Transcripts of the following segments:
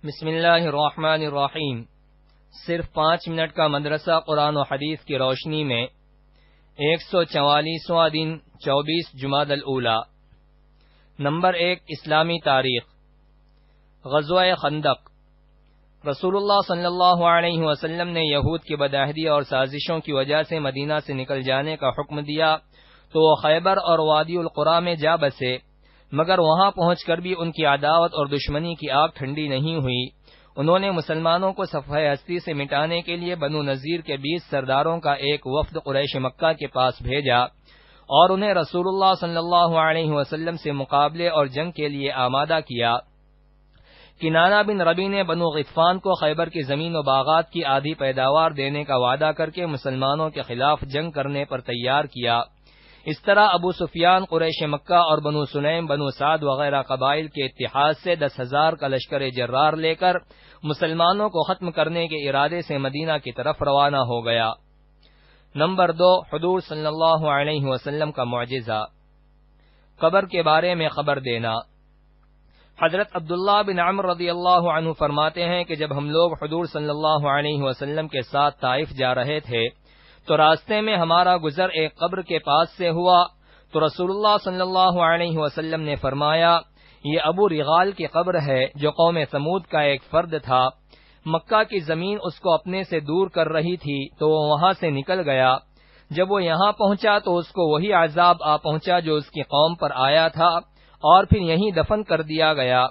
بسم اللہ الرحمن الرحیم۔ صرف 5 منٹ کا مدرسہ قرآن و حدیث کی روشنی میں 144واں دن 24 جمادی الاولیٰ۔ نمبر 1، اسلامی تاریخ۔ غزوہ خندق۔ رسول اللہ صلی اللہ علیہ وسلم نے یہود کی بدعہدی اور سازشوں کی وجہ سے مدینہ سے نکل جانے کا حکم دیا تو وہ خیبر اور وادی القریٰ میں جا بسے، مگر وہاں پہنچ کر بھی ان کی عداوت اور دشمنی کی آگ ٹھنڈی نہیں ہوئی۔ انہوں نے مسلمانوں کو صفحہ ہستی سے مٹانے کے لیے بنو نذیر کے 20 سرداروں کا ایک وفد قریش مکہ کے پاس بھیجا اور انہیں رسول اللہ صلی اللہ علیہ وسلم سے مقابلے اور جنگ کے لیے آمادہ کیا۔ کنانہ بن ربی نے بنو غطفان کو خیبر کی زمین و باغات کی آدھی پیداوار دینے کا وعدہ کر کے مسلمانوں کے خلاف جنگ کرنے پر تیار کیا۔ اس طرح ابو سفیان قریش مکہ اور بنو سلیم، بنو سعد وغیرہ قبائل کے اتحاد سے 10,000 کا لشکر جرار لے کر مسلمانوں کو ختم کرنے کے ارادے سے مدینہ کی طرف روانہ ہو گیا۔ نمبر 2، حضور صلی اللہ علیہ وسلم کا معجزہ۔ قبر کے بارے میں خبر دینا۔ حضرت عبداللہ بن عمرو رضی اللہ عنہ فرماتے ہیں کہ جب ہم لوگ حضور صلی اللہ علیہ وسلم کے ساتھ طائف جا رہے تھے تو راستے میں ہمارا گزر ایک قبر کے پاس سے ہوا تو رسول اللہ صلی اللہ علیہ وسلم نے فرمایا، یہ ابو رغال کی قبر ہے جو قوم ثمود کا ایک فرد تھا۔ مکہ کی زمین اس کو اپنے سے دور کر رہی تھی تو وہ وہاں سے نکل گیا۔ جب وہ یہاں پہنچا تو اس کو وہی عذاب آ پہنچا جو اس کی قوم پر آیا تھا، اور پھر یہیں دفن کر دیا گیا،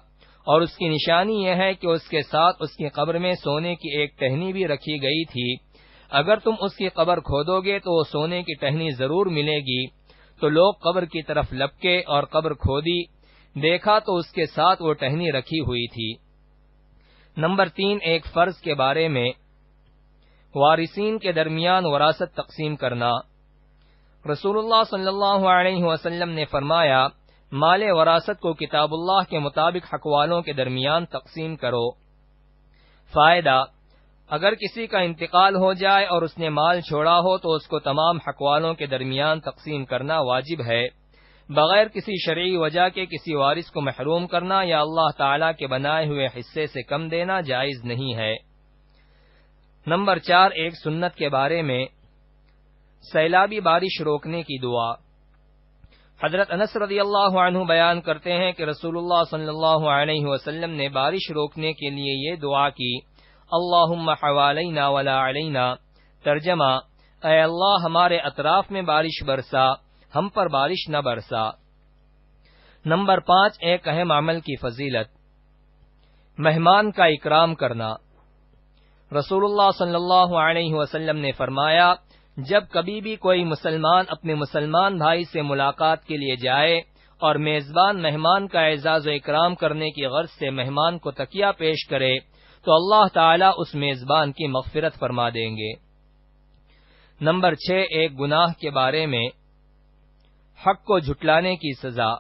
اور اس کی نشانی یہ ہے کہ اس کے ساتھ اس کی قبر میں سونے کی ایک ٹہنی بھی رکھی گئی تھی۔ اگر تم اس کی قبر کھودو گے تو وہ سونے کی ٹہنی ضرور ملے گی۔ تو لوگ قبر کی طرف لپکے اور قبر کھودی، دیکھا تو اس کے ساتھ وہ ٹہنی رکھی ہوئی تھی۔ نمبر 3، ایک فرض کے بارے میں۔ وارثین کے درمیان وراثت تقسیم کرنا۔ رسول اللہ صلی اللہ علیہ وسلم نے فرمایا، مال وراثت کو کتاب اللہ کے مطابق حق والوں کے درمیان تقسیم کرو۔ فائدہ: اگر کسی کا انتقال ہو جائے اور اس نے مال چھوڑا ہو تو اس کو تمام حق والوں کے درمیان تقسیم کرنا واجب ہے، بغیر کسی شرعی وجہ کے کسی وارث کو محروم کرنا یا اللہ تعالی کے بنائے ہوئے حصے سے کم دینا جائز نہیں ہے۔ نمبر 4، ایک سنت کے بارے میں۔ سیلابی بارش روکنے کی دعا۔ حضرت انس رضی اللہ عنہ بیان کرتے ہیں کہ رسول اللہ صلی اللہ علیہ وسلم نے بارش روکنے کے لیے یہ دعا کی، اللہم حوالینا ولا علینا۔ ترجمہ: اے اللہ ہمارے اطراف میں بارش برسا، ہم پر بارش نہ برسا۔ نمبر 5، ایک اہم عمل کی فضیلت۔ مہمان کا اکرام کرنا۔ رسول اللہ صلی اللہ علیہ وسلم نے فرمایا، جب کبھی بھی کوئی مسلمان اپنے مسلمان بھائی سے ملاقات کے لیے جائے اور میزبان مہمان کا اعزاز و اکرام کرنے کی غرض سے مہمان کو تکیہ پیش کرے تو اللہ تعالیٰ اس میزبان کی مغفرت فرما دیں گے۔ نمبر 6، ایک گناہ کے بارے میں۔ حق کو جھٹلانے کی سزا۔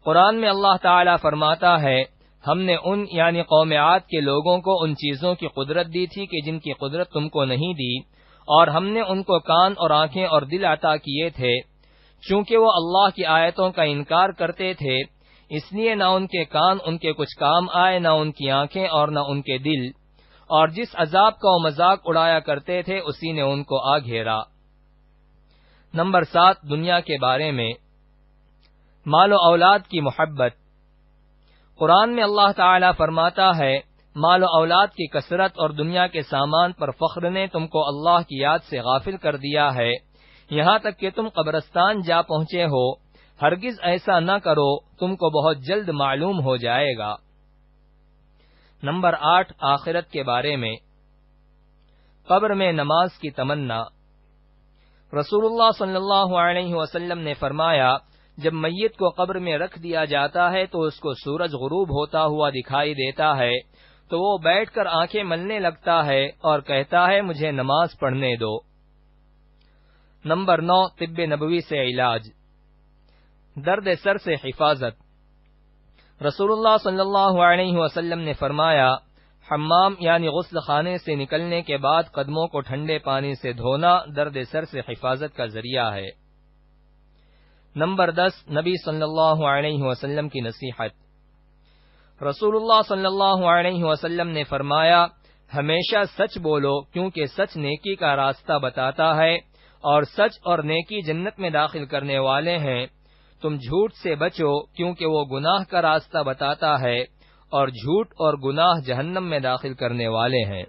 قرآن میں اللہ تعالیٰ فرماتا ہے، ہم نے ان یعنی قوم عاد کے لوگوں کو ان چیزوں کی قدرت دی تھی کہ جن کی قدرت تم کو نہیں دی، اور ہم نے ان کو کان اور آنکھیں اور دل عطا کیے تھے۔ چونکہ وہ اللہ کی آیتوں کا انکار کرتے تھے، اس لیے نہ ان کے کان ان کے کچھ کام آئے، نہ ان کی آنکھیں اور نہ ان کے دل، اور جس عذاب کا وہ مذاق اڑایا کرتے تھے اسی نے ان کو آ گھیرا۔ نمبر 7، دنیا کے بارے میں۔ مال و اولاد کی محبت۔ قرآن میں اللہ تعالیٰ فرماتا ہے، مال و اولاد کی کثرت اور دنیا کے سامان پر فخر نے تم کو اللہ کی یاد سے غافل کر دیا ہے، یہاں تک کہ تم قبرستان جا پہنچے ہو۔ ہرگز ایسا نہ کرو، تم کو بہت جلد معلوم ہو جائے گا۔ نمبر 8، آخرت کے بارے میں۔ قبر میں نماز کی تمنا۔ رسول اللہ صلی اللہ علیہ وسلم نے فرمایا، جب میت کو قبر میں رکھ دیا جاتا ہے تو اس کو سورج غروب ہوتا ہوا دکھائی دیتا ہے تو وہ بیٹھ کر آنکھیں ملنے لگتا ہے اور کہتا ہے، مجھے نماز پڑھنے دو۔ نمبر 9، طب نبوی سے علاج۔ درد سر سے حفاظت۔ رسول اللہ صلی اللہ علیہ وسلم نے فرمایا، حمام یعنی غسل خانے سے نکلنے کے بعد قدموں کو ٹھنڈے پانی سے دھونا درد سر سے حفاظت کا ذریعہ ہے۔ نمبر 10، نبی صلی اللہ علیہ وسلم کی نصیحت۔ رسول اللہ صلی اللہ علیہ وسلم نے فرمایا، ہمیشہ سچ بولو کیونکہ سچ نیکی کا راستہ بتاتا ہے اور سچ اور نیکی جنت میں داخل کرنے والے ہیں۔ تم جھوٹ سے بچو کیونکہ وہ گناہ کا راستہ بتاتا ہے اور جھوٹ اور گناہ جہنم میں داخل کرنے والے ہیں۔